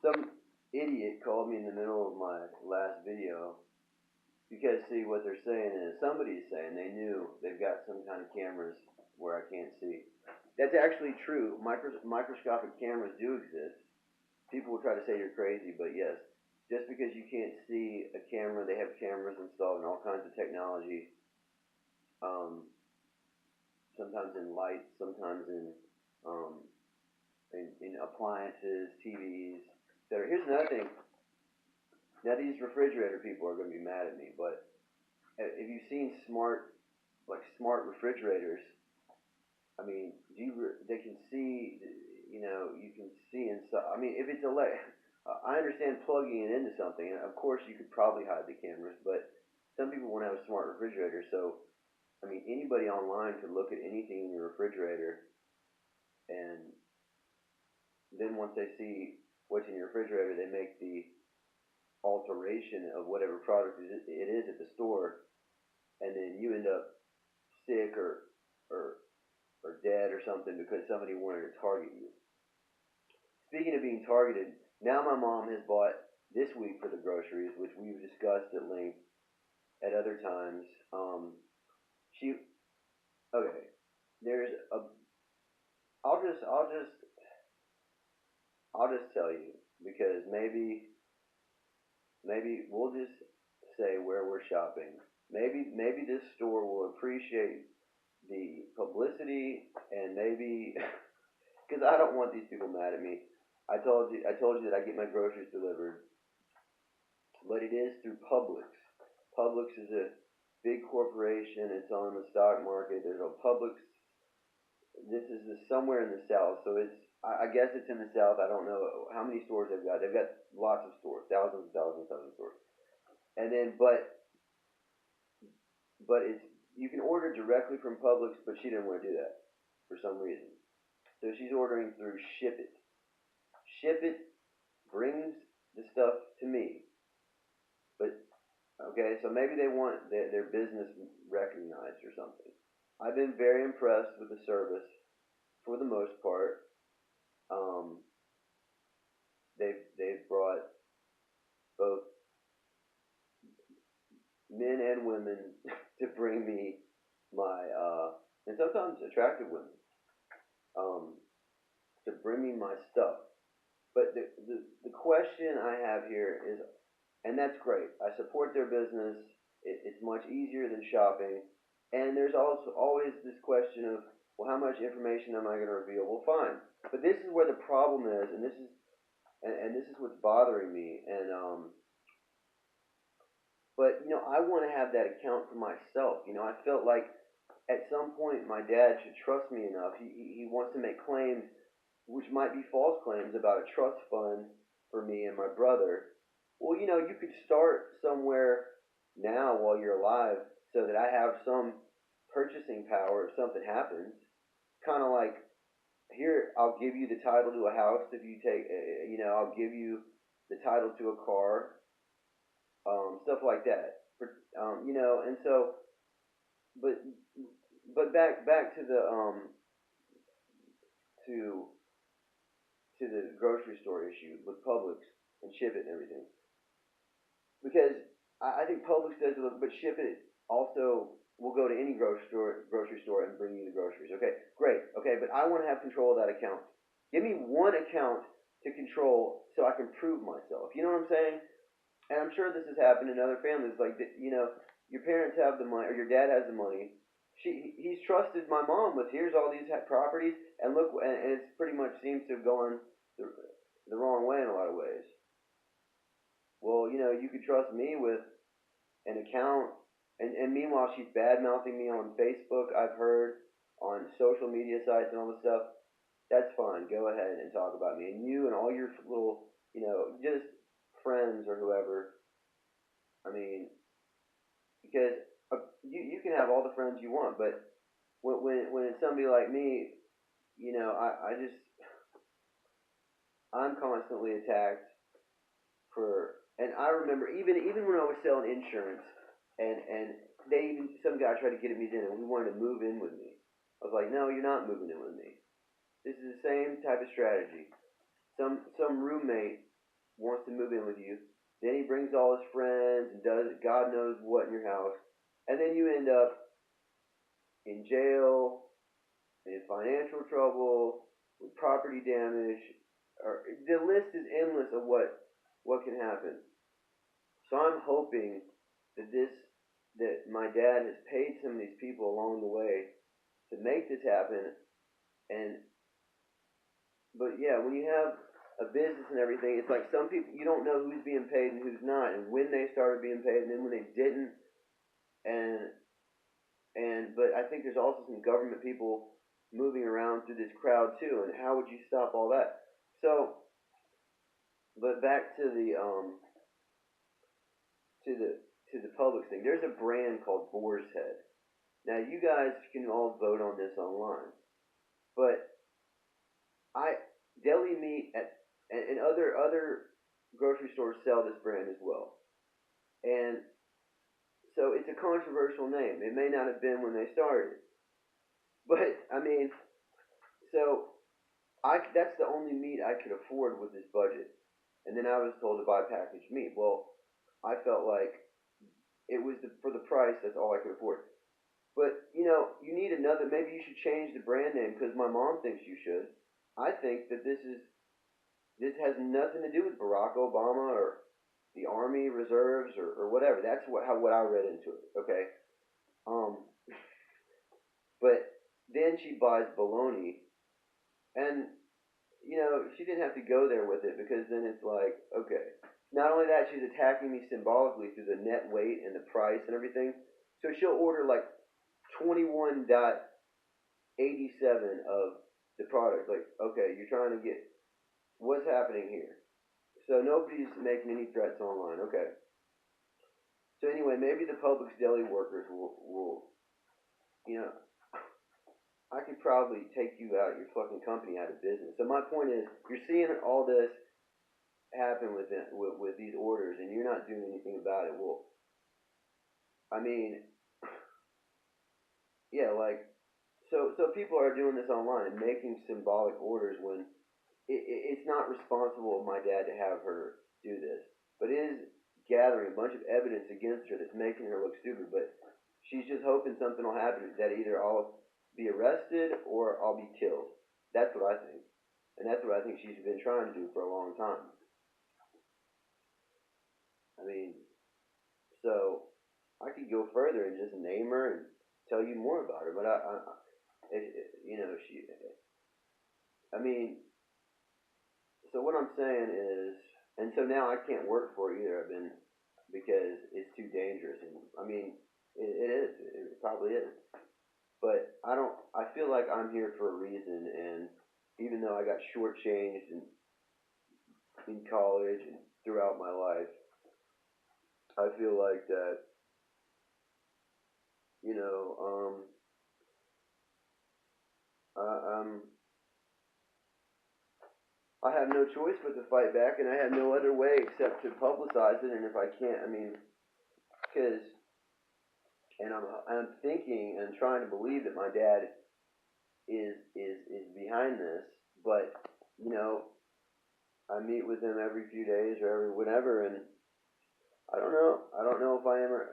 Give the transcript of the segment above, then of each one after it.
Some idiot called me in the middle of my last video because, see, what they're saying is somebody's saying they knew they've got some kind of cameras where I can't see. That's actually true. Microscopic cameras do exist. People will try to say you're crazy, but yes, just because you can't see a camera, they have cameras installed in all kinds of technology. Um, Sometimes in lights, sometimes um, in appliances, TVs. So here's another thing. Now these refrigerator people are going to be mad at me, but if you've seen smart refrigerators, I mean, they can see, you can see inside. I mean, if it's I understand plugging it into something, and of course you could probably hide the cameras, but some people want to have a smart refrigerator, so I mean, anybody online could look at anything in your refrigerator, and then once they see what's in your refrigerator, they make the alteration of whatever product it is at the store, and then you end up sick or or dead or something because somebody wanted to target you. Speaking of being targeted, now my mom has bought this week for the groceries, which we've discussed at length at other times. She okay. There's a. I'll just tell you because maybe we'll just say where we're shopping. Maybe this store will appreciate the publicity and maybe because I don't want these people mad at me. I told you that I get my groceries delivered, but it is through Publix. Publix is a big corporation. It's on the stock market. There's a Publix. This is somewhere in the South, so I guess it's in the South. I don't know how many stores they've got. They've got lots of stores, thousands and thousands and thousands of stores. And then, but it's you can order directly from Publix, but she didn't want to do that for some reason. So she's ordering through Shipt. Shipt brings the stuff to me, but okay, so maybe they want their business recognized or something. I've been very impressed with the service for the most part. Um, they've brought both men and women to bring me my and sometimes attractive women um, to bring me my stuff. But the question I have here is, and that's great. I support their business. It's much easier than shopping. And there's also always this question of, well, how much information am I going to reveal? Well, fine. But this is where the problem is, and this is what's bothering me. But I want to have that account for myself. I felt like at some point my dad should trust me enough. He wants to make claims, which might be false claims about a trust fund for me and my brother. Well, you could start somewhere now while you're alive so that I have some purchasing power if something happens. Kind of like, here, I'll give you the title to a house if you take, I'll give you the title to a car, stuff like that. And so, but back to the to the grocery store issue with Publix and Ship It and everything. Because I think Publix does a little, but Ship It also will go to any grocery store and bring you the groceries. Okay, great. Okay, but I want to have control of that account. Give me one account to control so I can prove myself. You know what I'm saying? And I'm sure this has happened in other families. Like, your parents have the money, or your dad has the money. He's trusted my mom with, here's all these properties, and look, and it's pretty much seems to have gone the wrong way in a lot of ways. Well, you could trust me with an account, and meanwhile she's bad mouthing me on Facebook. I've heard on social media sites and all this stuff. That's fine. Go ahead and talk about me, and you and all your little, just friends or whoever. I mean, because you can have all the friends you want, but when it's somebody like me, I'm constantly attacked and I remember even when I was selling insurance, and some guy tried to get me in, and we wanted to move in with me. I was like, no, you're not moving in with me. This is the same type of strategy. Some roommate wants to move in with you. Then he brings all his friends and does God knows what in your house. And then you end up in jail, in financial trouble, with property damage. Or, the list is endless of what can happen. So I'm hoping that my dad has paid some of these people along the way to make this happen. But yeah, when you have a business and everything, it's like some people, you don't know who's being paid and who's not, and when they started being paid and then when they didn't. But I think there's also some government people moving around through this crowd too, and how would you stop all that? So, but back to the Publix thing. There's a brand called Boar's Head. Now you guys can all vote on this online, but deli meat and other grocery stores sell this brand as well, and so it's a controversial name. It may not have been when they started, but I mean, so that's the only meat I could afford with this budget, and then I was told to buy packaged meat. Well, I felt like it was for the price. That's all I could afford. But you need another. Maybe you should change the brand name because my mom thinks you should. I think that this has nothing to do with Barack Obama or the Army Reserves or whatever. That's what I read into it. Okay. But then she buys bologna, and she didn't have to go there with it because then it's like, okay. Not only that, she's attacking me symbolically through the net weight and the price and everything. So she'll order like 21.87 of the product. Like, okay, you're trying to get, what's happening here? So nobody's making any threats online. Okay. So anyway, maybe the Publix deli workers will I could probably take you out, your fucking company out of business. So my point is, you're seeing all this happen with these orders, and you're not doing anything about it. Well, I mean, yeah, like, so people are doing this online and making symbolic orders when it's not responsible of my dad to have her do this, but it is gathering a bunch of evidence against her that's making her look stupid. But she's just hoping something will happen, that either I'll be arrested or I'll be killed. That's what I think, and that's what I think she's been trying to do for a long time. I mean, so I could go further and just name her and tell you more about her, but I mean, so what I'm saying is, and so now I can't work for her either. Because it's too dangerous, and I mean, it is, it probably is, but I feel like I'm here for a reason, and even though I got shortchanged in college and throughout my life, I feel like that, I have no choice but to fight back, and I have no other way except to publicize it. And if I can't, I mean, and I'm thinking and trying to believe that my dad is behind this, but I meet with him every few days or every whatever, and I don't know if I am or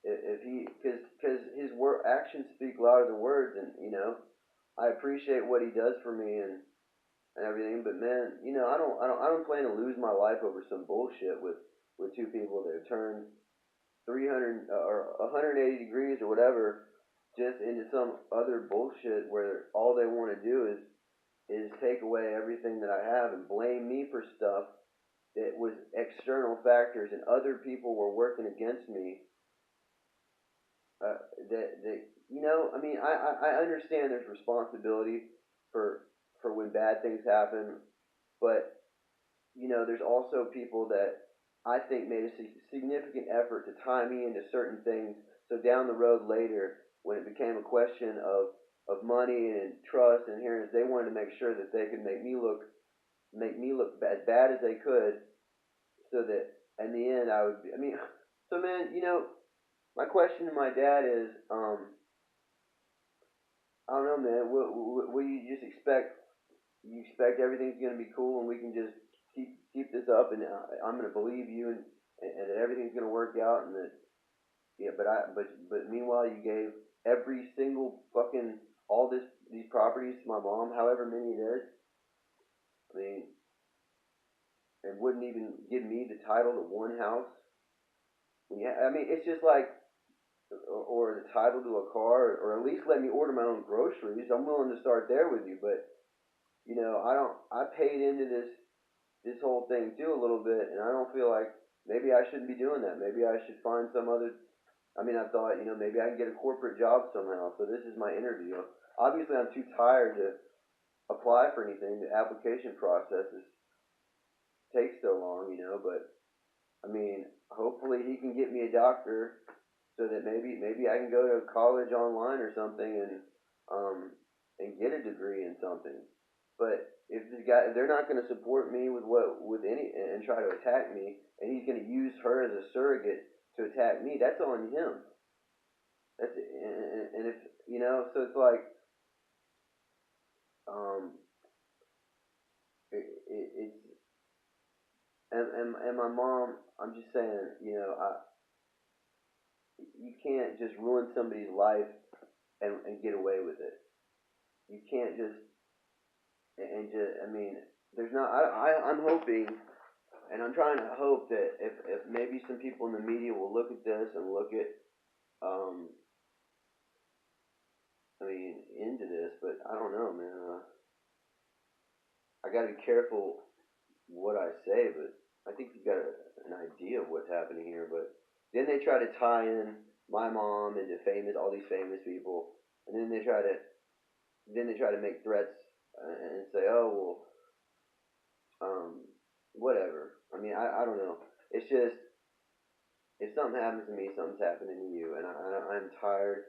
if he, because his actions speak louder than words, and I appreciate what he does for me and everything, but man, I don't plan to lose my life over some bullshit with two people that have turned 300 or 180 degrees or whatever just into some other bullshit where all they want to do is take away everything that I have and blame me for stuff that was external factors and other people were working against me. I mean, I understand there's responsibility for when bad things happen, but there's also people that I think made a significant effort to tie me into certain things, so down the road later, when it became a question of money and trust and adherence, they wanted to make sure that they could make me look as bad as they could, so that in the end I would be. I mean, so man, my question to my dad is, I don't know, man. Will you just expect everything's gonna be cool and we can just keep this up, and I'm gonna believe you, and that everything's gonna work out, and that yeah. But meanwhile, you gave every single fucking all these properties to my mom, however many it is. I mean, and wouldn't even give me the title to one house. Yeah, I mean, it's just like, or the title to a car, or at least let me order my own groceries. I'm willing to start there with you, but I don't. I paid into this whole thing too a little bit, and I don't feel like maybe I shouldn't be doing that. Maybe I should find some other. I mean, I thought maybe I can get a corporate job somehow. So this is my interview. Obviously, I'm too tired to apply for anything. The application process takes so long, But I mean, hopefully he can get me a doctor so that maybe I can go to college online or something and get a degree in something. But if they're not going to support me with any and try to attack me, and he's going to use her as a surrogate to attack me, that's on him. That's and if so it's like it's and my mom. I'm just saying, you can't just ruin somebody's life and get away with it. You can't just and just. I mean, there's not. I'm hoping, and I'm trying to hope that if maybe some people in the media will look at this and look at into this, but I don't know, man. I got to be careful what I say, but I think you got an idea of what's happening here. But then they try to tie in my mom into all these famous people, and then they try to make threats and say, oh well, whatever. I mean, I don't know. It's just if something happens to me, something's happening to you, and I'm tired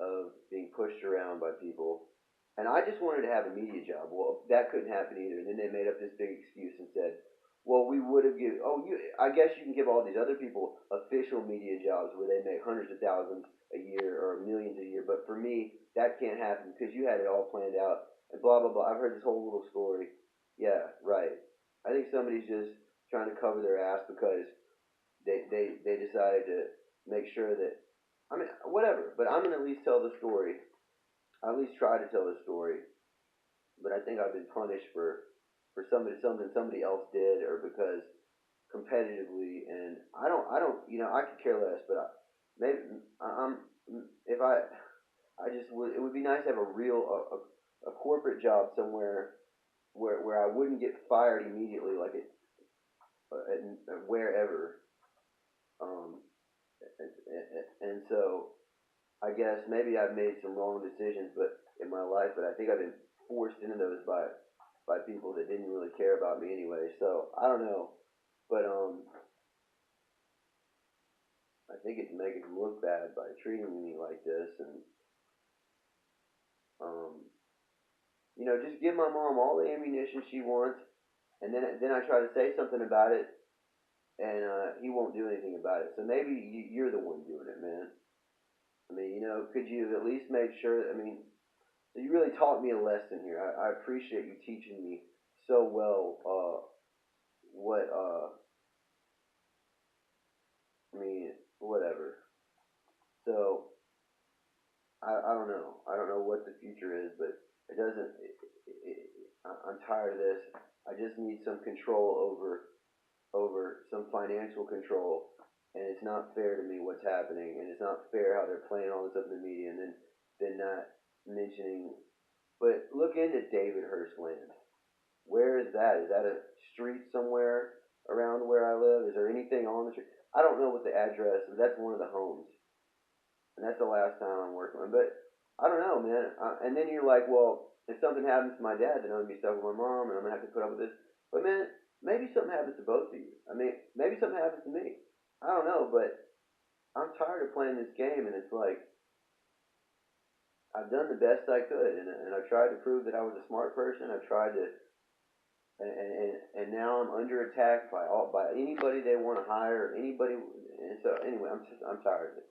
of being pushed around by people. And I just wanted to have a media job. Well, that couldn't happen either. And then they made up this big excuse and said, well, we would have given, I guess you can give all these other people official media jobs where they make hundreds of thousands a year or millions a year. But for me, that can't happen because you had it all planned out and blah, blah, blah. I've heard this whole little story. Yeah, right. I think somebody's just trying to cover their ass because they decided to make sure that, I mean, whatever. But I'm going to at least tell the story. I at least try to tell the story. But I think I've been punished for something somebody else did, or because competitively, and I don't I could care less, but maybe I'm if I just would it would be nice to have a real a corporate job somewhere where I wouldn't get fired immediately like it wherever um and so I guess maybe I've made some wrong decisions but in my life, but I think I've been forced into those by people that didn't really care about me anyway. So I don't know, but I think it's making them look bad by treating me like this, and um, just give my mom all the ammunition she wants, and then I try to say something about it, and he won't do anything about it. So maybe you're the one doing it, man. I mean, could you have at least made sure? I mean, so you really taught me a lesson here. I appreciate you teaching me so well. What I mean, whatever. So I don't know. I don't know what the future is, but it doesn't. I'm tired of this. I just need some control over some financial control, and it's not fair to me what's happening, and it's not fair how they're playing all this up in the media, and then not mentioning. But look into David Hurst land. Where is that? Is that a street somewhere around where I live? Is there anything on the street? I don't know what the address is. That's one of the homes. And that's the last time I'm working on. But I don't know, man. And then you're like, well, if something happens to my dad, then I'm gonna be stuck with my mom, and I'm gonna have to put up with this. But man, maybe something happens to both of you. I mean, maybe something happens to me. I don't know, but I'm tired of playing this game, and it's like I've done the best I could, and I tried to prove that I was a smart person. I tried to, and now I'm under attack by anybody they want to hire, anybody. And so anyway, I'm tired of it.